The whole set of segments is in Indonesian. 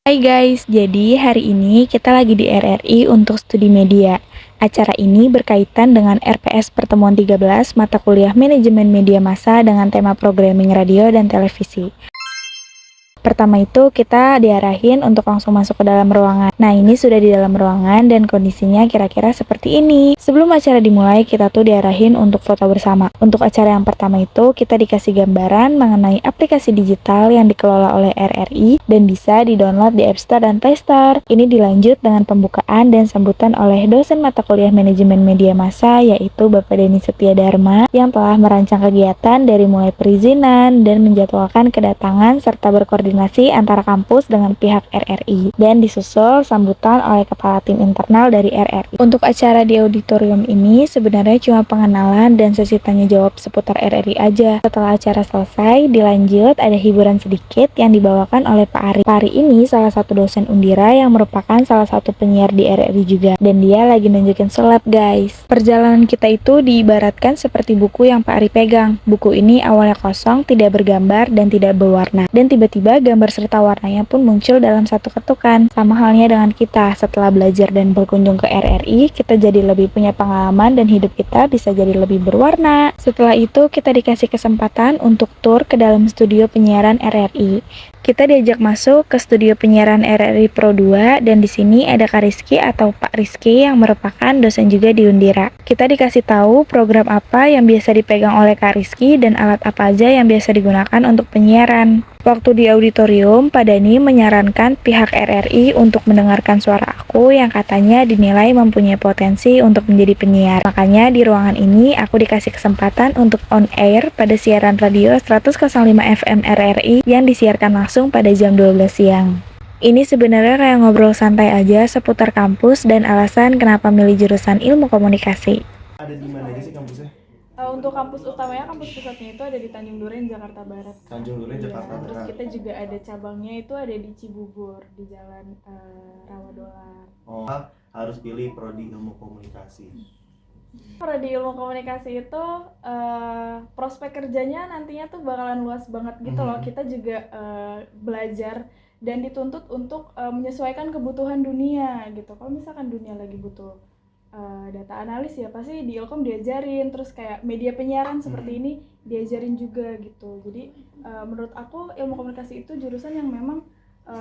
Hai guys, jadi hari ini kita lagi di RRI untuk studi media. Acara ini berkaitan dengan RPS Pertemuan 13 mata kuliah Manajemen Media Massa dengan tema Programming Radio dan Televisi. Pertama itu kita diarahin untuk langsung masuk ke dalam ruangan. Nah, ini sudah di dalam ruangan dan kondisinya kira-kira seperti ini. Sebelum acara dimulai, kita tuh diarahin untuk foto bersama. Untuk acara yang pertama itu, kita dikasih gambaran mengenai aplikasi digital yang dikelola oleh RRI dan bisa di-download di App Store dan Play Store. Ini dilanjut dengan pembukaan dan sambutan oleh dosen mata kuliah Manajemen Media Massa, yaitu Bapak Denny Setia Dharma, yang telah merancang kegiatan dari mulai perizinan dan menjadwalkan kedatangan serta berkoordinasi antara kampus dengan pihak RRI, dan disusul sambutan oleh kepala tim internal dari RRI. Untuk acara di auditorium ini sebenarnya cuma pengenalan dan sesi tanya jawab seputar RRI aja. Setelah acara selesai, dilanjut ada hiburan sedikit yang dibawakan oleh Pak Ari. Pak Ari ini salah satu dosen Undira yang merupakan salah satu penyiar di RRI juga, dan dia lagi nunjukin sulap guys. Perjalanan kita itu diibaratkan seperti buku yang Pak Ari pegang. Buku ini awalnya kosong, tidak bergambar dan tidak berwarna, dan tiba-tiba gambar serta warnanya pun muncul dalam satu ketukan. Sama halnya dengan kita, setelah belajar dan berkunjung ke RRI, kita jadi lebih punya pengalaman dan hidup kita bisa jadi lebih berwarna. Setelah itu, kita dikasih kesempatan untuk tur ke dalam studio penyiaran RRI. Kita diajak masuk ke studio penyiaran RRI Pro 2 dan di sini ada Kak Rizky atau Pak Rizky yang merupakan dosen juga di Undira. Kita dikasih tahu program apa yang biasa dipegang oleh Kak Rizky dan alat apa aja yang biasa digunakan untuk penyiaran. Waktu di auditorium, Pak Dani menyarankan pihak RRI untuk mendengarkan suara aku yang katanya dinilai mempunyai potensi untuk menjadi penyiar. Makanya di ruangan ini aku dikasih kesempatan untuk on air pada siaran radio 100,5 FM RRI yang disiarkan langsung pada jam 12 siang. Ini sebenarnya kayak ngobrol santai aja seputar kampus dan alasan kenapa milih jurusan ilmu komunikasi. Ada di mana aja sih kampusnya? Untuk kampus utamanya, kampus pusatnya itu ada di Tanjung Duren, Jakarta Barat. Tanjung Duren, Jakarta Barat. Terus kita juga ada cabangnya itu ada di Cibubur, di Jalan Rawadolar. Oh, harus pilih prodi ilmu komunikasi. Prodi ilmu komunikasi itu prospek kerjanya nantinya tuh bakalan luas banget gitu loh. Kita juga belajar dan dituntut untuk menyesuaikan kebutuhan dunia gitu. Kalau misalkan dunia lagi butuh data analis ya pasti di Ilkom diajarin, terus kayak media penyiaran seperti ini diajarin juga gitu. Jadi menurut aku ilmu komunikasi itu jurusan yang memang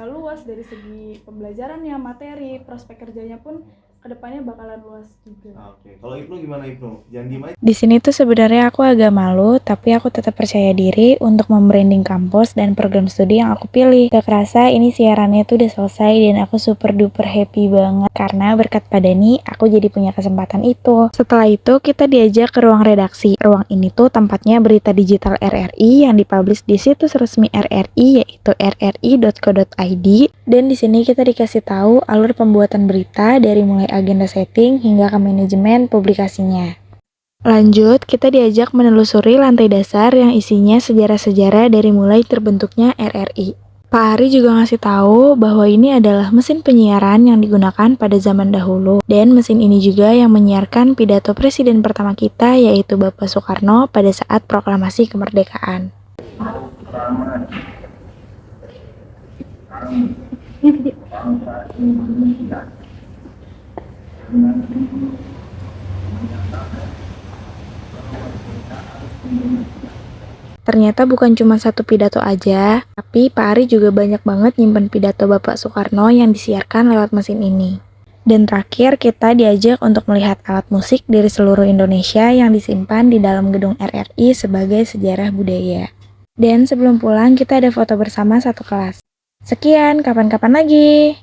luas dari segi pembelajarannya, materi, prospek kerjanya pun kedepannya bakalan luas juga. Oke. Kalau Ibnu gimana Ibnu? Jangan diem aja. Di sini tuh sebenarnya aku agak malu, tapi aku tetap percaya diri untuk membranding kampus dan program studi yang aku pilih. Gak kerasa ini siarannya tuh udah selesai dan aku super duper happy banget karena berkat Pak Dani, aku jadi punya kesempatan itu. Setelah itu kita diajak ke ruang redaksi. Ruang ini tuh tempatnya berita digital RRI yang dipublish di situs resmi RRI yaitu rri.co.id, dan di sini kita dikasih tahu alur pembuatan berita dari mulai agenda setting hingga ke manajemen publikasinya. Lanjut, kita diajak menelusuri lantai dasar yang isinya sejarah-sejarah dari mulai terbentuknya RRI. Pak Ari juga ngasih tahu bahwa ini adalah mesin penyiaran yang digunakan pada zaman dahulu, dan mesin ini juga yang menyiarkan pidato presiden pertama kita yaitu Bapak Soekarno pada saat proklamasi kemerdekaan. Ternyata bukan cuma satu pidato aja, tapi Pak Ari juga banyak banget nyimpen pidato Bapak Soekarno yang disiarkan lewat mesin ini. Dan terakhir kita diajak untuk melihat alat musik dari seluruh Indonesia yang disimpan di dalam gedung RRI sebagai sejarah budaya. Dan sebelum pulang kita ada foto bersama satu kelas. Sekian, kapan-kapan lagi.